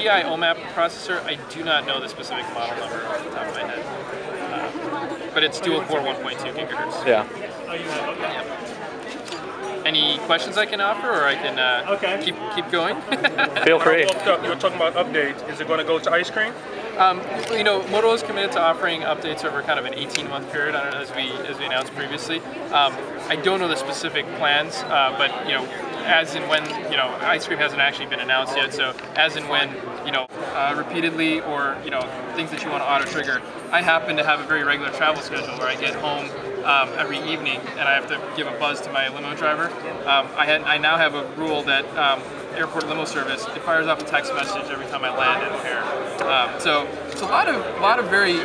TI OMAP processor, I do not know the specific model number off the top of my head. But it's dual core 1.2 gigahertz. Yeah. Any questions I can offer, or I can keep going? Feel free. You were talking about updates. Is it going to go to ice cream? You know, Motorola's committed to offering updates over kind of an 18-month period, as we announced previously. I don't know the specific plans, but you know, as and when, you know, ice cream hasn't actually been announced yet. So as and when, you know, repeatedly, or you know, things that you want to auto trigger. I happen to have a very regular travel schedule where I get home every evening and I have to give a buzz to my limo driver. I now have a rule that airport limo service, it fires off a text message every time I land in O'Hare. So it's a lot of very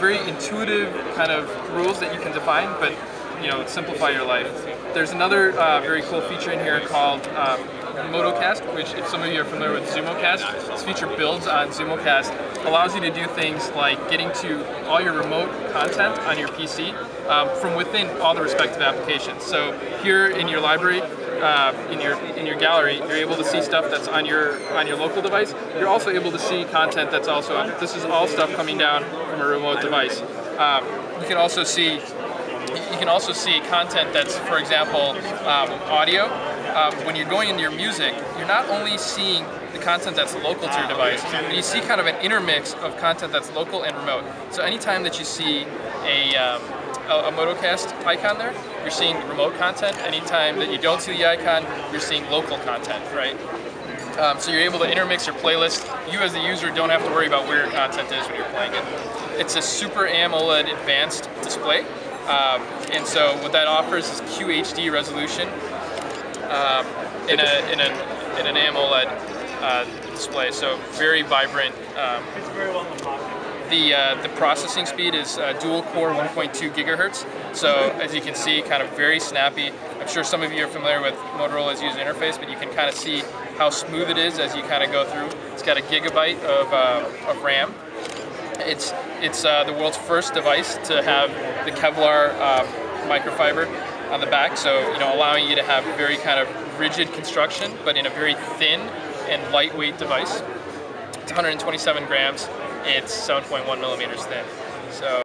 very intuitive kind of rules that you can define, but you know, simplify your life. There's another very cool feature in here called MotoCast, which, if some of you are familiar with ZumoCast, this feature builds on ZumoCast, allows you to do things like getting to all your remote content on your PC from within all the respective applications. So here in your library, in your gallery, you're able to see stuff that's on your local device. You're also able to see content that's also, this is all stuff coming down from a remote device. You can also see content that's, for example, audio. When you're going into your music, you're not only seeing the content that's local to your device, but you see kind of an intermix of content that's local and remote. So anytime that you see a MotoCast icon there, you're seeing remote content. Anytime that you don't see the icon, you're seeing local content, right? So you're able to intermix your playlist. You as the user don't have to worry about where your content is when you're playing it. It's a Super AMOLED advanced display. And so what that offers is QHD resolution in an AMOLED display. So very vibrant. It's very well The processing speed is dual core 1.2 gigahertz. So as you can see, kind of very snappy. I'm sure some of you are familiar with Motorola's user interface, but you can kind of see how smooth it is as you kind of go through. It's got a gigabyte of RAM. It's the world's first device to have the Kevlar microfiber on the back, so you know, allowing you to have very kind of rigid construction, but in a very thin and lightweight device. It's 127 grams. It's 7.1 millimeters thin. So.